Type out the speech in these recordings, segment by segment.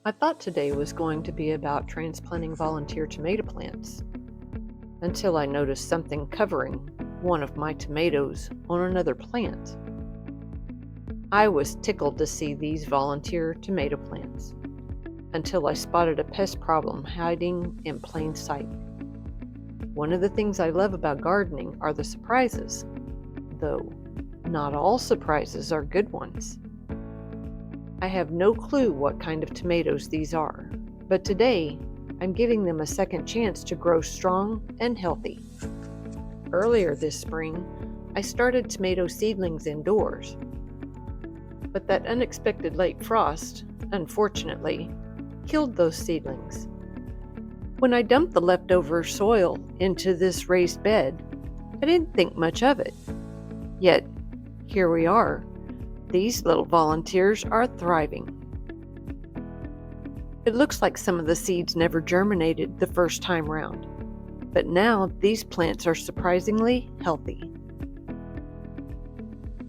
I thought today was going to be about transplanting volunteer tomato plants until I noticed something covering one of my tomatoes on another plant. I was tickled to see these volunteer tomato plants until I spotted a pest problem hiding in plain sight. One of the things I love about gardening are the surprises, though not all surprises are good ones. I have no clue what kind of tomatoes these are, but today I'm giving them a second chance to grow strong and healthy. Earlier this spring, I started tomato seedlings indoors, but that unexpected late frost, unfortunately, killed those seedlings. When I dumped the leftover soil into this raised bed, I didn't think much of it. Yet, here we are. These little volunteers are thriving. It looks like some of the seeds never germinated the first time round, but now these plants are surprisingly healthy.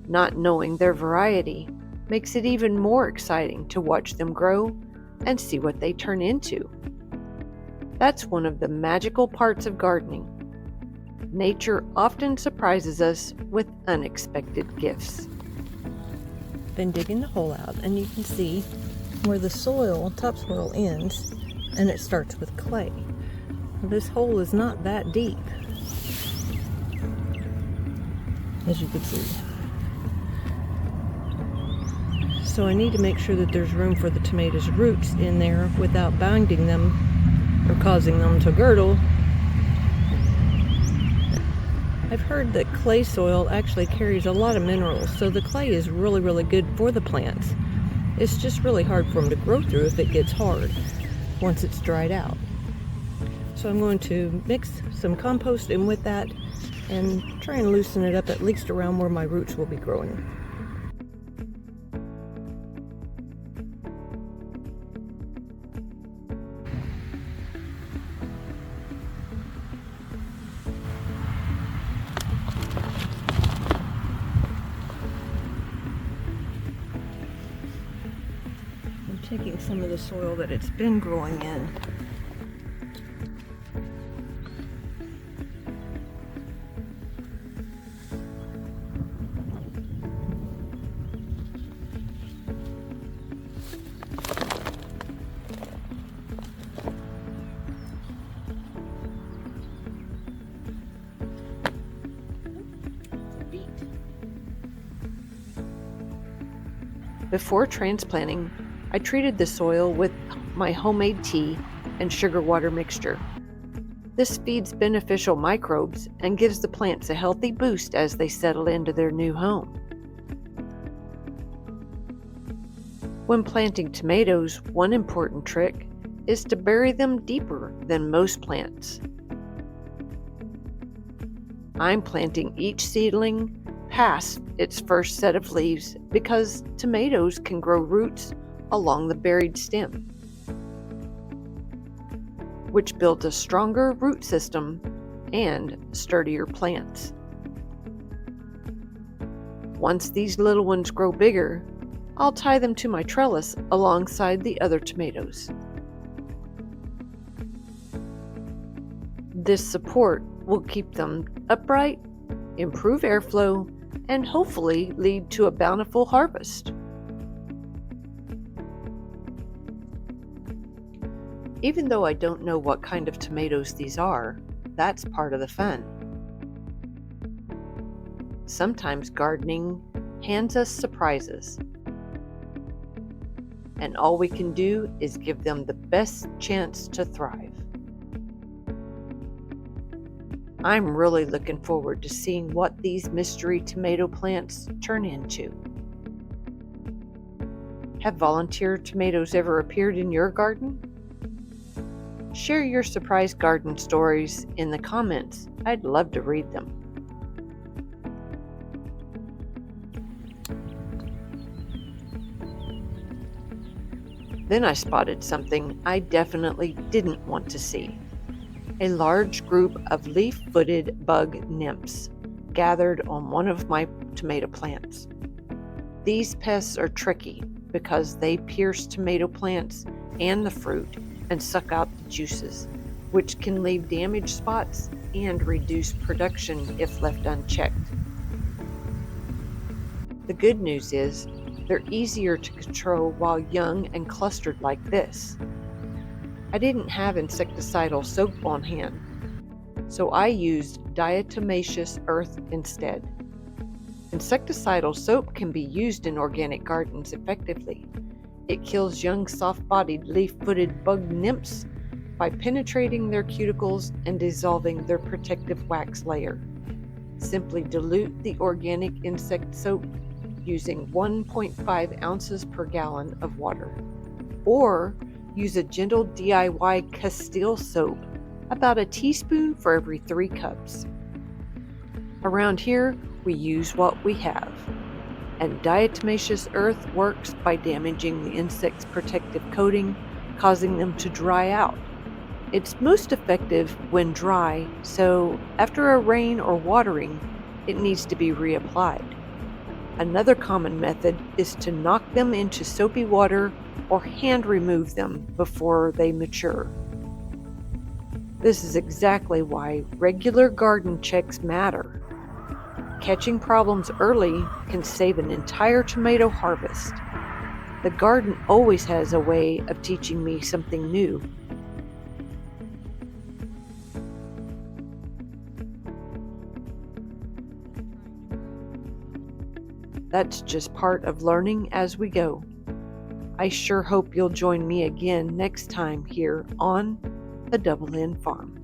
Not knowing their variety makes it even more exciting to watch them grow and see what they turn into. That's one of the magical parts of gardening. Nature often surprises us with unexpected gifts. Been digging the hole out, and you can see where the topsoil ends, and it starts with clay. This hole is not that deep, as you can see. So I need to make sure that there's room for the tomatoes' roots in there without binding them or causing them to girdle. I've heard that clay soil actually carries a lot of minerals, so the clay is really, really good for the plants. It's just really hard for them to grow through if it gets hard once it's dried out. So I'm going to mix some compost in with that and try and loosen it up at least around where my roots will be growing. Taking some of the soil that it's been growing in. Before transplanting, I treated the soil with my homemade tea and sugar water mixture. This feeds beneficial microbes and gives the plants a healthy boost as they settle into their new home. When planting tomatoes, one important trick is to bury them deeper than most plants. I'm planting each seedling past its first set of leaves because tomatoes can grow roots along the buried stem, which builds a stronger root system and sturdier plants. Once these little ones grow bigger, I'll tie them to my trellis alongside the other tomatoes. This support will keep them upright, improve airflow, and hopefully lead to a bountiful harvest. Even though I don't know what kind of tomatoes these are, that's part of the fun. Sometimes gardening hands us surprises, and all we can do is give them the best chance to thrive. I'm really looking forward to seeing what these mystery tomato plants turn into. Have volunteer tomatoes ever appeared in your garden? Share your surprise garden stories in the comments. I'd love to read them. Then I spotted something I definitely didn't want to see. A large group of leaf-footed bug nymphs gathered on one of my tomato plants. These pests are tricky because they pierce tomato plants and the fruit and suck out the juices, which can leave damaged spots and reduce production if left unchecked. The good news is they're easier to control while young and clustered like this. I didn't have insecticidal soap on hand, so I used diatomaceous earth instead. Insecticidal soap can be used in organic gardens effectively. It kills young soft-bodied leaf-footed bug nymphs by penetrating their cuticles and dissolving their protective wax layer. Simply dilute the organic insect soap using 1.5 ounces per gallon of water. Or use a gentle DIY Castile soap, about a teaspoon for every 3 cups. Around here, we use what we have, and diatomaceous earth works by damaging the insect's protective coating, causing them to dry out. It's most effective when dry, so after a rain or watering, it needs to be reapplied. Another common method is to knock them into soapy water or hand remove them before they mature. This is exactly why regular garden checks matter. Catching problems early can save an entire tomato harvest. The garden always has a way of teaching me something new. That's just part of learning as we go. I sure hope you'll join me again next time here on the Double N Farm.